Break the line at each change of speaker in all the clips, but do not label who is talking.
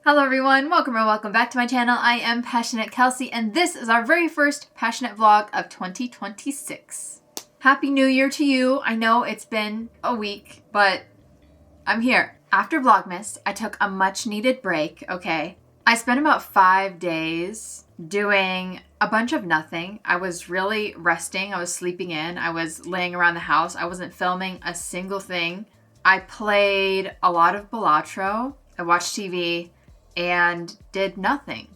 Hello everyone, welcome or welcome back to my channel. I am Passioknit Kelsie and this is our very first Passionate vlog of 2026. Happy New Year to you. I know it's been a week, but I'm here. After Vlogmas, I took a much needed break, okay? I spent about 5 days doing a bunch of nothing. I was really resting, I was sleeping in, I was laying around the house, I wasn't filming a single thing. I played a lot of Balatro, I watched TV, and did nothing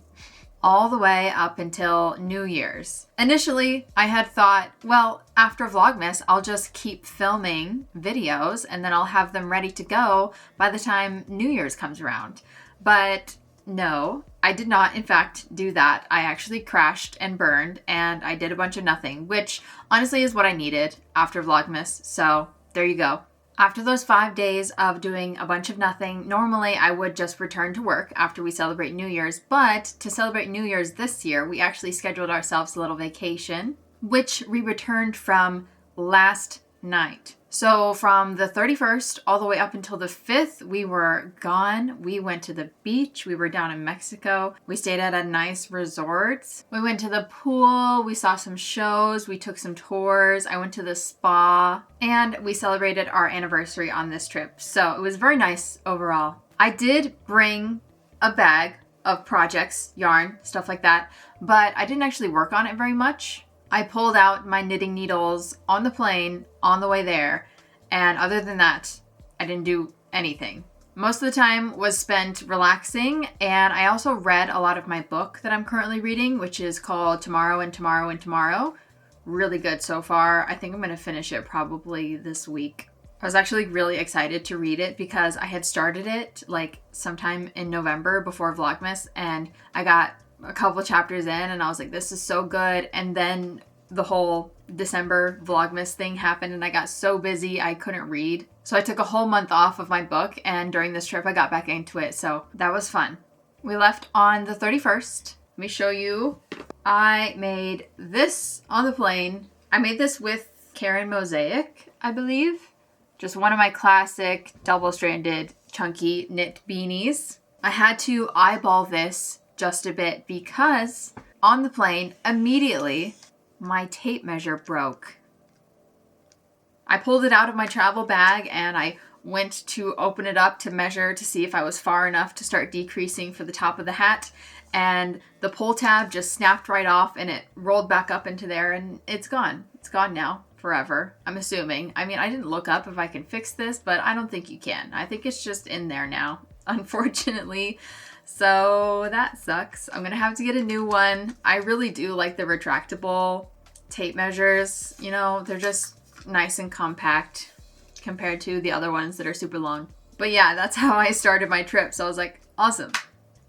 all the way up until New Year's. Initially, I had thought, well, after Vlogmas, I'll just keep filming videos and then I'll have them ready to go by the time New Year's comes around. But no, I did not, in fact, do that. I actually crashed and burned and I did a bunch of nothing, which honestly is what I needed after Vlogmas. So there you go. After those 5 days of doing a bunch of nothing, normally I would just return to work after we celebrate New Year's, but to celebrate New Year's this year, we actually scheduled ourselves a little vacation, which we returned from last night. So from the 31st all the way up until the 5th, we were gone. We went to the beach. We were down in Mexico. We stayed at a nice resort. We went to the pool. We saw some shows. We took some tours. I went to the spa and we celebrated our anniversary on this trip. So it was very nice overall. I did bring a bag of projects, yarn, stuff like that, but I didn't actually work on it very much. I pulled out my knitting needles on the plane on the way there, and other than that, I didn't do anything. Most of the time was spent relaxing, and I also read a lot of my book that I'm currently reading, which is called Tomorrow and Tomorrow and Tomorrow. Really good so far. I think I'm going to finish it probably this week. I was actually really excited to read it because I had started it like sometime in November before Vlogmas, and I got a couple chapters in and I was like, this is so good. And then the whole December Vlogmas thing happened and I got so busy I couldn't read. So I took a whole month off of my book, and during this trip I got back into it. So that was fun. We left on the 31st. Let me show you. I made this on the plane. I made this with Karen Mosaic, I believe. Just one of my classic double-stranded chunky knit beanies. I had to eyeball this just a bit because on the plane, immediately, my tape measure broke. I pulled it out of my travel bag and I went to open it up to measure to see if I was far enough to start decreasing for the top of the hat, and the pull tab just snapped right off and it rolled back up into there and it's gone. It's gone now. Forever, I'm assuming. I mean, I didn't look up if I can fix this, but I don't think you can. I think it's just in there now, unfortunately. So that sucks. I'm gonna have to get a new one. I really do like the retractable tape measures. You know, they're just nice and compact compared to the other ones that are super long. But yeah, that's how I started my trip. So I was like, awesome.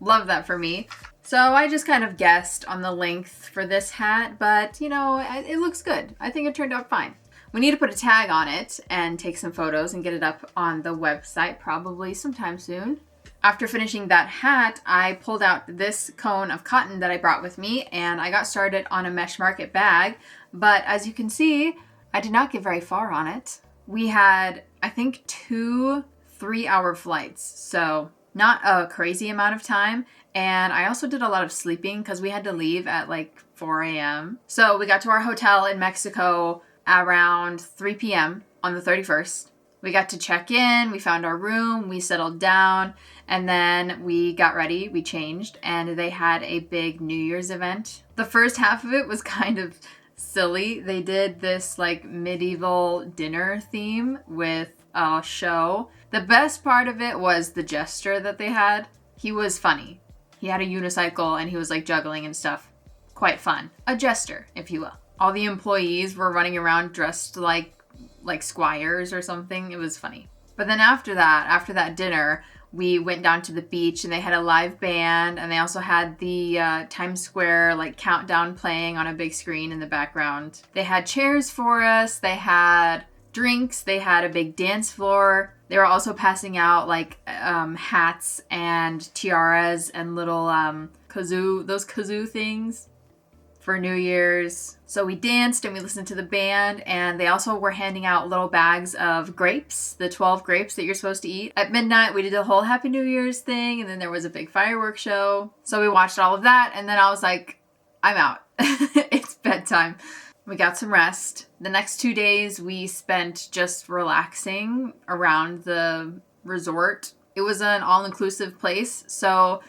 Love that for me. So I just kind of guessed on the length for this hat, but you know, it looks good. I think it turned out fine. We need to put a tag on it and take some photos and get it up on the website probably sometime soon. After finishing that hat, I pulled out this cone of cotton that I brought with me and I got started on a Mesh Market bag, but as you can see, I did not get very far on it. We had, I think, 2 3-hour flights, so not a crazy amount of time. And I also did a lot of sleeping because we had to leave at like 4 a.m. So we got to our hotel in Mexico around 3 p.m. on the 31st. We got to check in, we found our room, we settled down, and then we got ready, we changed, and they had a big New Year's event. The first half of it was kind of silly. They did this like medieval dinner theme with a show. The best part of it was the jester that they had. He was funny. He had a unicycle and he was like juggling and stuff. Quite fun. A jester, if you will. All the employees were running around dressed like squires or something. It was funny. But then after that dinner, we went down to the beach and they had a live band, and they also had the Times Square like countdown playing on a big screen in the background. They had chairs for us. They had drinks. They had a big dance floor. They were also passing out like hats and tiaras and little kazoo things. for New Year's. So we danced and we listened to the band, and they also were handing out little bags of grapes, the 12 grapes that you're supposed to eat. At midnight, we did the whole Happy New Year's thing, and then there was a big fireworks show. So we watched all of that, and then I was like, I'm out. It's bedtime. We got some rest. The next 2 days we spent just relaxing around the resort. It was an all-inclusive place, so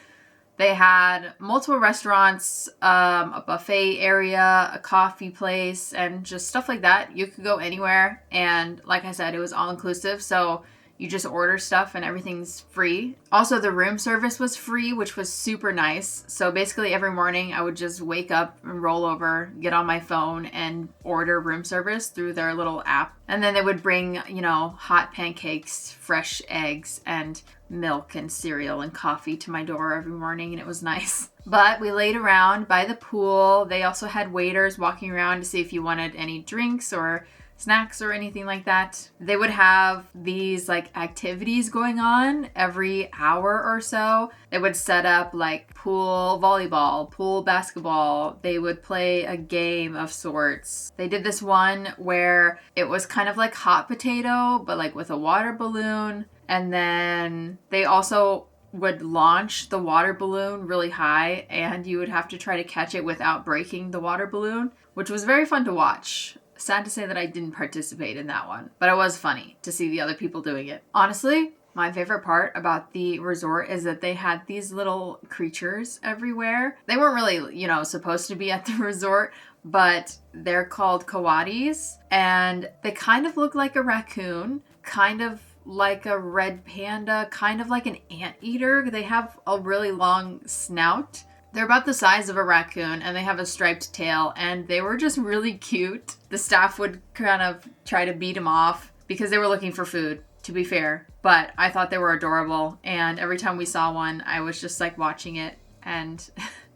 they had multiple restaurants, a buffet area, a coffee place, and just stuff like that. You could go anywhere, and like I said, it was all-inclusive, so you just order stuff and everything's free. Also, the room service was free, which was super nice. So basically every morning I would just wake up and roll over, get on my phone and order room service through their little app. And then they would bring, hot pancakes, fresh eggs, and milk and cereal and coffee to my door every morning, and it was nice. But we laid around by the pool. They also had waiters walking around to see if you wanted any drinks or snacks or anything like that. They would have these activities going on every hour or so. They would set up pool volleyball, pool basketball. They would play a game of sorts. They did this one where it was kind of like hot potato, but with a water balloon. And then they also would launch the water balloon really high, and you would have to try to catch it without breaking the water balloon, which was very fun to watch. Sad to say that I didn't participate in that one, but it was funny to see the other people doing it. Honestly, my favorite part about the resort is that they had these little creatures everywhere. They weren't really, supposed to be at the resort, but they're called coatis, and they kind of look like a raccoon, kind of like a red panda, kind of like an anteater. They have a really long snout. They're about the size of a raccoon, and they have a striped tail, and they were just really cute. The staff would kind of try to beat them off because they were looking for food, to be fair. But I thought they were adorable, and every time we saw one, I was just watching it and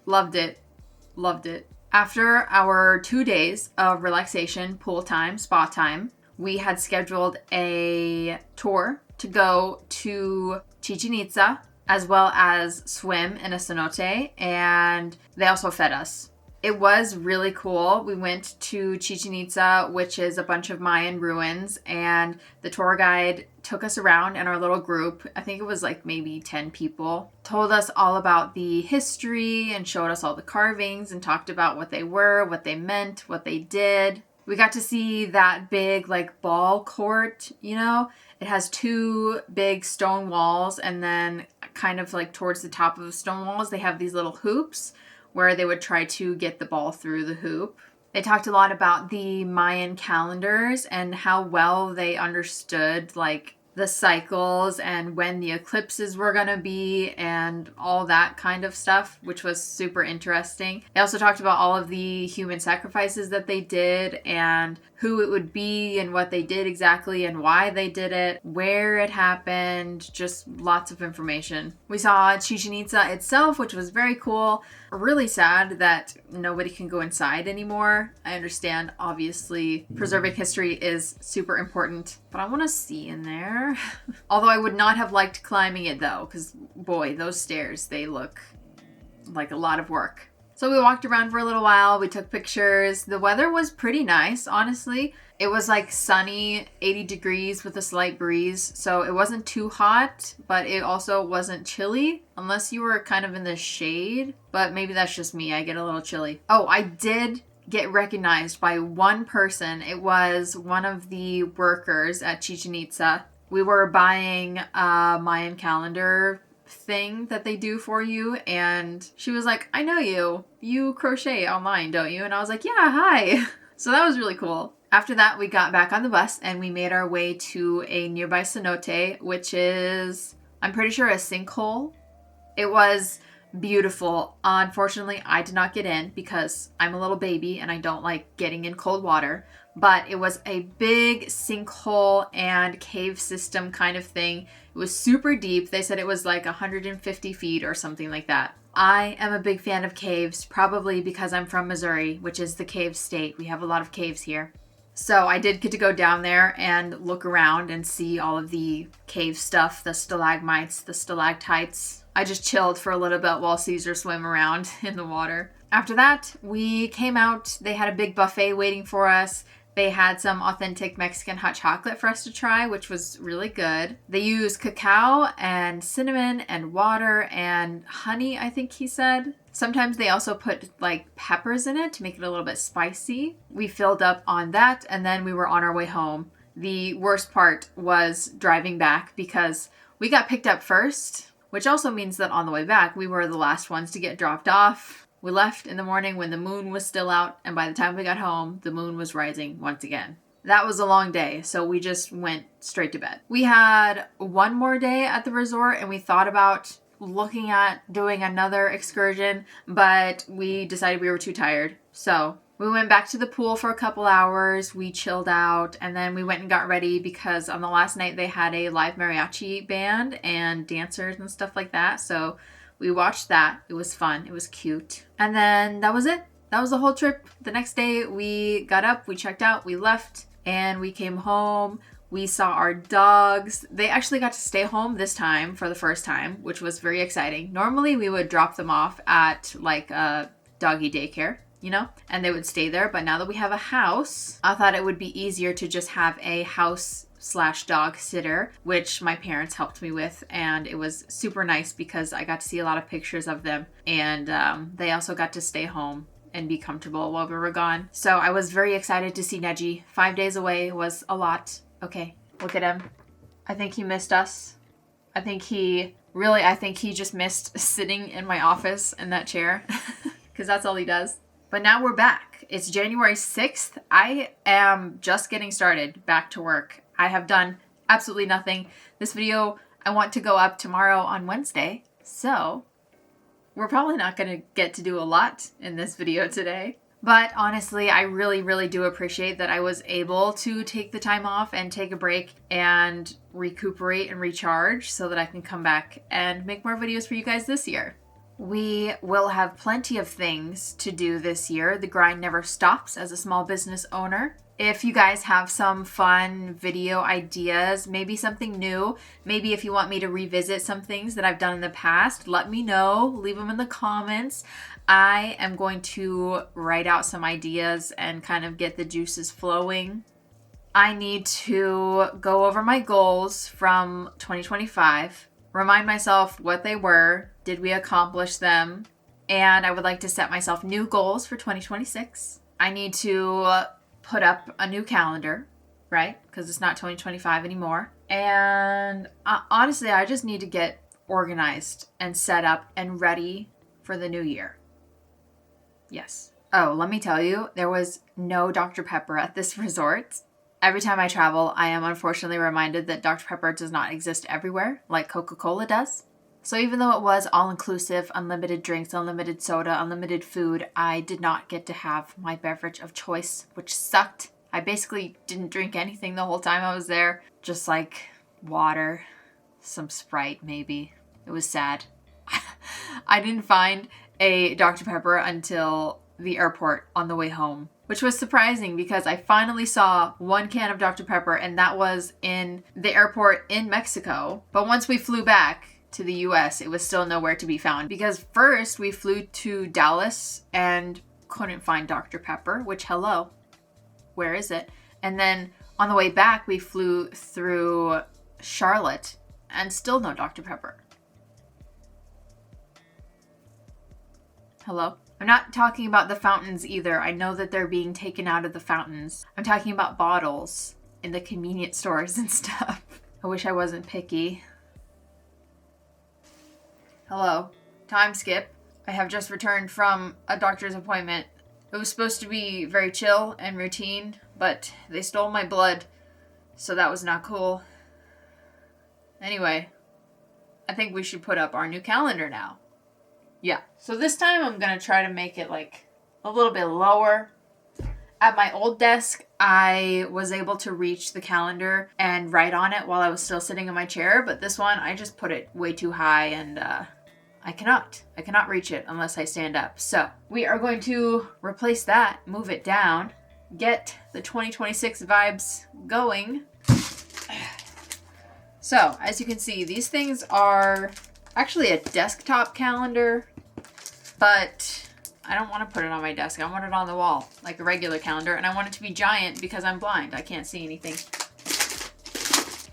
loved it. Loved it. After our 2 days of relaxation, pool time, spa time, we had scheduled a tour to go to Chichen Itza, as well as swim in a cenote, and they also fed us. It was really cool. We went to Chichen Itza, which is a bunch of Mayan ruins, and the tour guide took us around in our little group. I think it was maybe 10 people. Told us all about the history and showed us all the carvings and talked about what they were, what they meant, what they did. We got to see that big ball court, It has 2 big stone walls, and then kind of towards the top of the stone walls, they have these little hoops where they would try to get the ball through the hoop. They talked a lot about the Mayan calendars and how well they understood the cycles and when the eclipses were going to be and all that kind of stuff, which was super interesting. They also talked about all of the human sacrifices that they did and who it would be and what they did exactly and why they did it, where it happened, just lots of information. We saw Chichen Itza itself, which was very cool. Really sad that nobody can go inside anymore. I understand, obviously, preserving history is super important, but I want to see in there. Although I would not have liked climbing it though, because boy, those stairs, they look like a lot of work. So we walked around for a little while, we took pictures. The weather was pretty nice, honestly. It was sunny, 80 degrees with a slight breeze, so it wasn't too hot, but it also wasn't chilly, unless you were kind of in the shade. But maybe that's just me, I get a little chilly. Oh, I did get recognized by one person. It was one of the workers at Chichen Itza. We were buying a Mayan calendar thing that they do for you, and she was like, I know you. You crochet online, don't you? And I was like, yeah, hi. So that was really cool. After that, we got back on the bus and we made our way to a nearby cenote, which is, I'm pretty sure, a sinkhole. It was beautiful. Unfortunately, I did not get in because I'm a little baby and I don't like getting in cold water. But it was a big sinkhole and cave system kind of thing. It was super deep. They said it was 150 feet or something like that. I am a big fan of caves, probably because I'm from Missouri, which is the cave state. We have a lot of caves here. So I did get to go down there and look around and see all of the cave stuff, the stalagmites, the stalactites. I just chilled for a little bit while Caesar swam around in the water. After that, we came out. They had a big buffet waiting for us. They had some authentic Mexican hot chocolate for us to try, which was really good. They used cacao and cinnamon and water and honey, I think he said. Sometimes they also put like peppers in it to make it a little bit spicy. We filled up on that and then we were on our way home. The worst part was driving back because we got picked up first, which also means that on the way back, we were the last ones to get dropped off. We left in the morning when the moon was still out, and by the time we got home, the moon was rising once again. That was a long day, so we just went straight to bed. We had one more day at the resort, and we thought about looking at doing another excursion, but we decided we were too tired. So we went back to the pool for a couple hours, we chilled out, and then we went and got ready because on the last night they had a live mariachi band and dancers and stuff like that, so we watched that. It was fun. It was cute. And then that was it. That was the whole trip. The next day we got up, we checked out, we left, and we came home. We saw our dogs. They actually got to stay home this time for the first time, which was very exciting. Normally we would drop them off at like a doggy daycare, you know, and they would stay there. But now that we have a house, I thought it would be easier to just have a house/dog sitter, which my parents helped me with, and it was super nice because I got to see a lot of pictures of them, and they also got to stay home and be comfortable while we were gone. So I was very excited to see Neji. 5 days away was a lot. Okay, look at him. I think he missed us. I think he just missed sitting in my office in that chair because that's all he does. But now we're back. It's January 6th. I am just getting started back to work. I have done absolutely nothing. This video I want to go up tomorrow on Wednesday, so we're probably not going to get to do a lot in this video today. But honestly, I really, really do appreciate that I was able to take the time off and take a break and recuperate and recharge so that I can come back and make more videos for you guys this year. We will have plenty of things to do this year. The grind never stops as a small business owner. If you guys have some fun video ideas, maybe something new, maybe if you want me to revisit some things that I've done in the past, let me know. Leave them in the comments. I am going to write out some ideas and kind of get the juices flowing. I need to go over my goals from 2025, remind myself what they were, did we accomplish them, and I would like to set myself new goals for 2026. I need to put up a new calendar, right? Because it's not 2025 anymore. And honestly, I just need to get organized and set up and ready for the new year. Yes. Oh, let me tell you, there was no Dr. Pepper at this resort. Every time I travel, I am unfortunately reminded that Dr. Pepper does not exist everywhere like Coca-Cola does. So even though it was all-inclusive, unlimited drinks, unlimited soda, unlimited food, I did not get to have my beverage of choice, which sucked. I basically didn't drink anything the whole time I was there. Just like water, some Sprite maybe. It was sad. I didn't find a Dr. Pepper until the airport on the way home, which was surprising because I finally saw one can of Dr. Pepper, and that was in the airport in Mexico. But once we flew back to the US, it was still nowhere to be found because first we flew to Dallas and couldn't find Dr. Pepper, which hello, where is it? And then on the way back we flew through Charlotte and still no Dr. Pepper. Hello? I'm not talking about the fountains either. I know that they're being taken out of the fountains. I'm talking about bottles in the convenience stores and stuff. I wish I wasn't picky. Hello. Time skip. I have just returned from a doctor's appointment. It was supposed to be very chill and routine, but they stole my blood, so that was not cool. Anyway, I think we should put up our new calendar now. Yeah. So this time I'm going to try to make it like a little bit lower. At my old desk, I was able to reach the calendar and write on it while I was still sitting in my chair, but this one I just put it way too high and I cannot reach it unless I stand up. So we are going to replace that, move it down, get the 2026 vibes going. So, as you can see, these things are actually a desktop calendar, but I don't want to put it on my desk. I want it on the wall, like a regular calendar, and I want it to be giant because I'm blind. I can't see anything.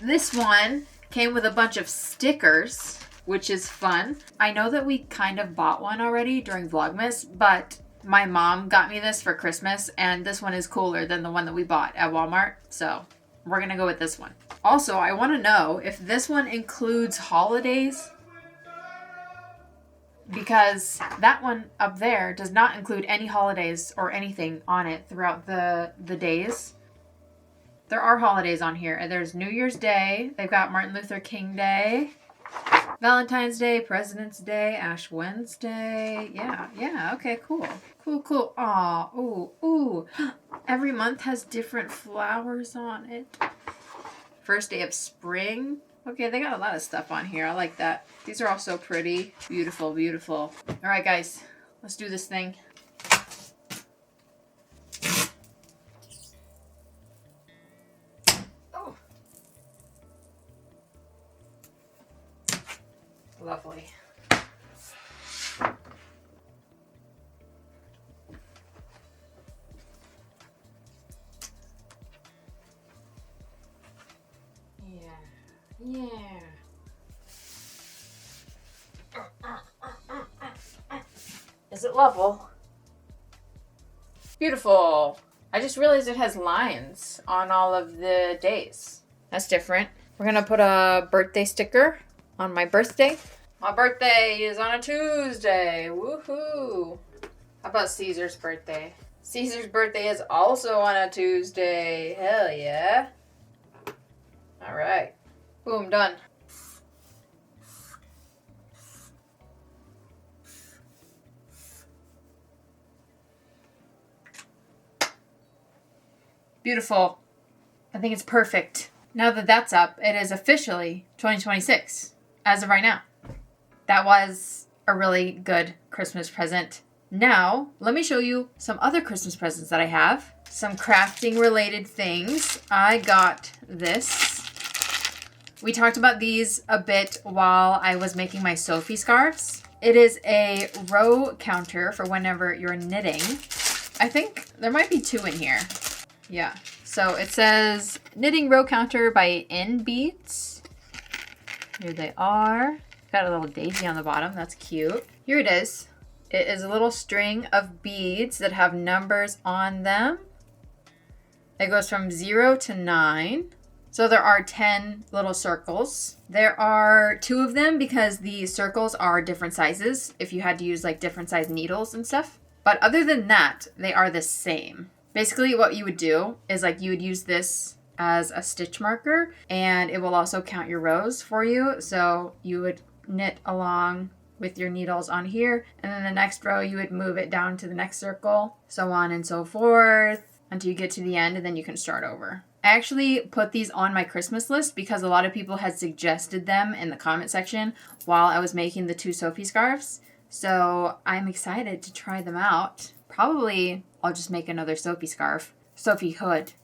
This one came with a bunch of stickers, which is fun. I know that we kind of bought one already during Vlogmas, but my mom got me this for Christmas, and this one is cooler than the one that we bought at Walmart, so we're gonna go with this one. Also, I want to know if this one includes holidays, because that one up there does not include any holidays or anything on it throughout the days. There are holidays on here. There's New Year's Day. They've got Martin Luther King Day, Valentine's Day, President's Day, Ash Wednesday. Yeah, okay, cool. Cool. Aw, ooh. Every month has different flowers on it. First day of spring. Okay, they got a lot of stuff on here. I like that. These are all so pretty. Beautiful. All right, guys, let's do this thing. Oh. Lovely. Yeah. Is it level? Beautiful. I just realized it has lines on all of the days. That's different. We're gonna put a birthday sticker on my birthday. My birthday is on a Tuesday. Woohoo. How about Caesar's birthday? Caesar's birthday is also on a Tuesday. Hell yeah. All right. Boom, done. Beautiful. I think it's perfect. Now that that's up, it is officially 2026 as of right now. That was a really good Christmas present. Now, let me show you some other Christmas presents that I have. Some crafting related things. I got this. We talked about these a bit while I was making my Sophie scarves. It is a row counter for whenever you're knitting. I think there might be two in here. Yeah. So it says knitting row counter by N Beads. Here they are. Got a little daisy on the bottom. That's cute. Here it is. It is a little string of beads that have numbers on them. It goes from 0 to 9. So there are 10 little circles. There are 2 of them because the circles are different sizes if you had to use like different size needles and stuff. But other than that, they are the same. Basically what you would do is like you would use this as a stitch marker and it will also count your rows for you. So you would knit along with your needles on here and then the next row you would move it down to the next circle, so on and so forth until you get to the end and then you can start over. I actually put these on my Christmas list because a lot of people had suggested them in the comment section while I was making the 2 Sophie scarves. So I'm excited to try them out. Probably I'll just make another Sophie scarf. Sophie hood,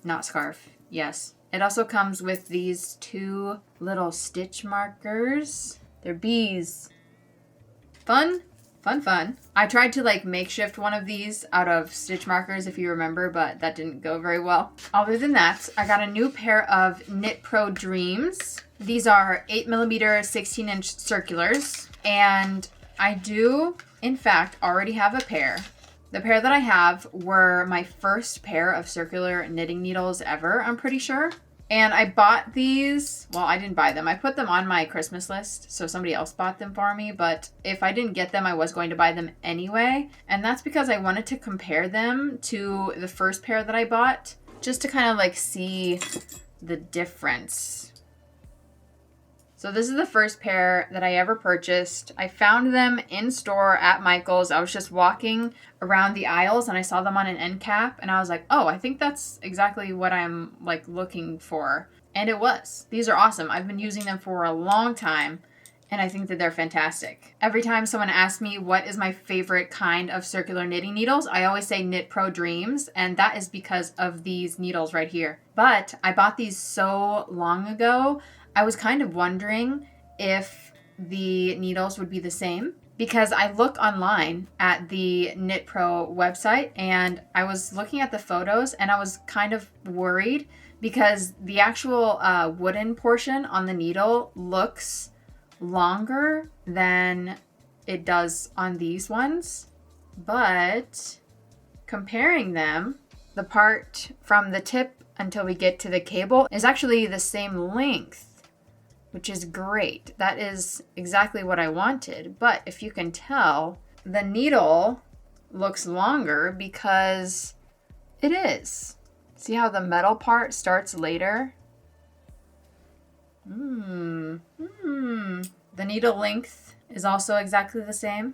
not scarf. Yes. It also comes with these 2 little stitch markers. They're bees. Fun. I tried to like makeshift one of these out of stitch markers if you remember, but that didn't go very well. Other than that, I got a new pair of Knit Pro Dreams. These are 8mm 16-inch circulars, and I do, in fact, already have a pair. The pair that I have were my first pair of circular knitting needles ever, I'm pretty sure. And I bought these, well, I didn't buy them. I put them on my Christmas list, so somebody else bought them for me. But if I didn't get them, I was going to buy them anyway. And that's because I wanted to compare them to the first pair that I bought, just to kind of like see the difference. So this is the first pair that I ever purchased. I found them in store at Michael's. I was just walking around the aisles and I saw them on an end cap and I was like, oh, I think that's exactly what I'm like looking for. And it was. These are awesome. I've been using them for a long time and I think that they're fantastic. Every time someone asks me what is my favorite kind of circular knitting needles, I always say Knit Pro Dreams, and that is because of these needles right here. But I bought these so long ago, I was kind of wondering if the needles would be the same, because I look online at the Knit Pro website and I was looking at the photos and I was kind of worried because the actual wooden portion on the needle looks longer than it does on these ones, but comparing them, the part from the tip until we get to the cable is actually the same length, which is great. That is exactly what I wanted. But if you can tell, the needle looks longer because it is. See how the metal part starts later? The needle length is also exactly the same.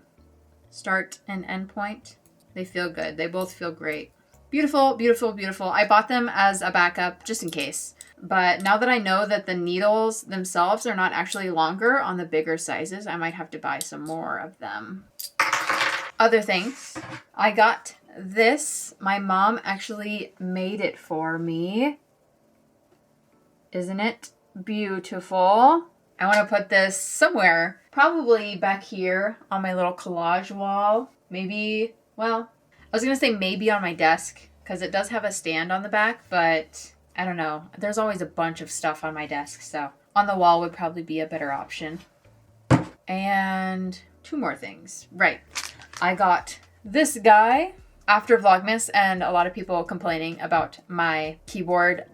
Start and end point. They feel good. They both feel great. Beautiful, beautiful, beautiful. I bought them as a backup just in case. But now that I know that the needles themselves are not actually longer on the bigger sizes, I might have to buy some more of them. Other things. I got this. My mom actually made it for me. Isn't it beautiful? I want to put this somewhere. Probably back here on my little collage wall. Maybe, well, I was going to say maybe on my desk because it does have a stand on the back, but I don't know. There's always a bunch of stuff on my desk, so on the wall would probably be a better option. And two more things. Right. I got this guy after Vlogmas and a lot of people complaining about my keyboard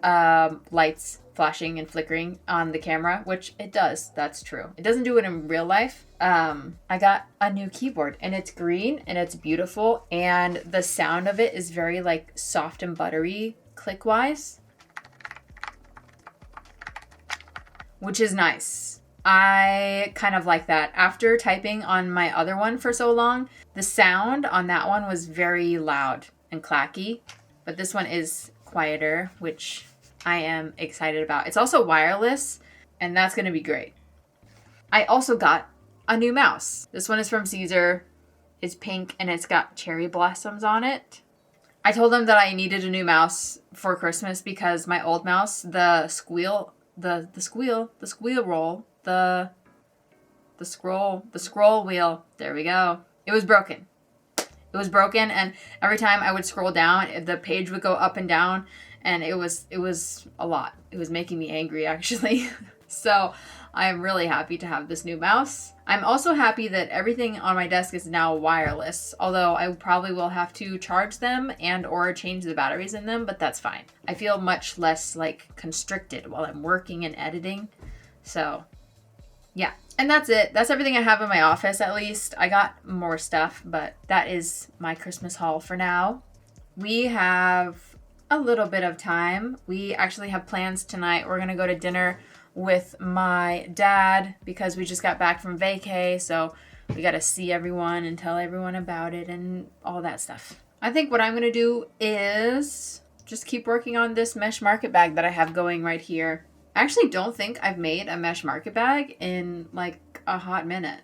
lights flashing and flickering on the camera, which it does. That's true. It doesn't do it in real life. I got a new keyboard and it's green and it's beautiful and the sound of it is very like soft and buttery click wise, which is nice. I kind of like that. After typing on my other one for so long, the sound on that one was very loud and clacky, but this one is quieter, which I am excited about. It's also wireless, and that's going to be great. I also got a new mouse. This one is from Caesar. It's pink, and it's got cherry blossoms on it. I told them that I needed a new mouse for Christmas because my old mouse, the scroll wheel, there we go. It was broken. It was broken, and every time I would scroll down, the page would go up and down, and it was a lot. It was making me angry, actually. So I'm really happy to have this new mouse. I'm also happy that everything on my desk is now wireless, although I probably will have to charge them and or change the batteries in them, but that's fine. I feel much less like constricted while I'm working and editing. So yeah, and that's it. That's everything I have in my office, at least. I got more stuff, but that is my Christmas haul for now. We have a little bit of time. We actually have plans tonight. We're going to go to dinner with my dad because we just got back from vacay, so we got to see everyone and tell everyone about it and all that stuff. I think what I'm going to do is just keep working on this mesh market bag that I have going right here. I actually don't think I've made a mesh market bag in like a hot minute.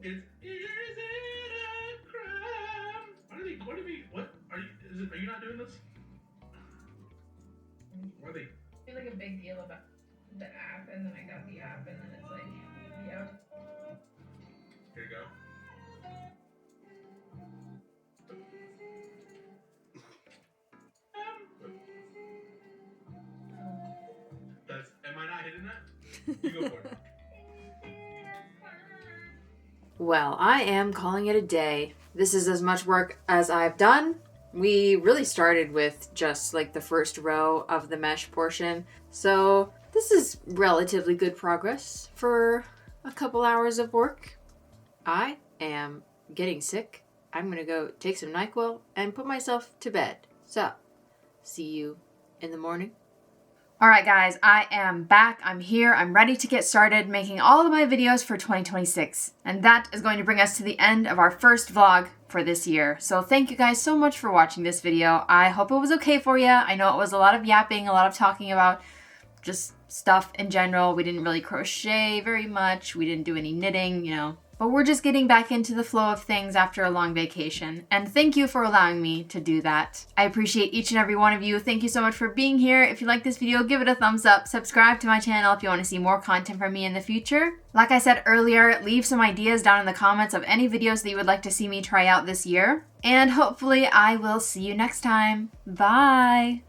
Is it a crime? What are they, what are you not doing this? What are they?
It's like a big deal about the app, and then I got the app, and then it's like, yeah.
Here you go. Am I not hitting that? You go for it.
Well, I am calling it a day. This is as much work as I've done. We really started with just like the first row of the mesh portion. So this is relatively good progress for a couple hours of work. I am getting sick. I'm gonna go take some NyQuil and put myself to bed. So, see you in the morning. Alright guys, I am back. I'm here. I'm ready to get started making all of my videos for 2026. And that is going to bring us to the end of our first vlog for this year. So thank you guys so much for watching this video. I hope it was okay for you. I know it was a lot of yapping, a lot of talking about just stuff in general. We didn't really crochet very much. We didn't do any knitting, you know. But we're just getting back into the flow of things after a long vacation. And thank you for allowing me to do that. I appreciate each and every one of you. Thank you so much for being here. If you like this video, give it a thumbs up. Subscribe to my channel if you want to see more content from me in the future. Like I said earlier, leave some ideas down in the comments of any videos that you would like to see me try out this year. And hopefully I will see you next time. Bye!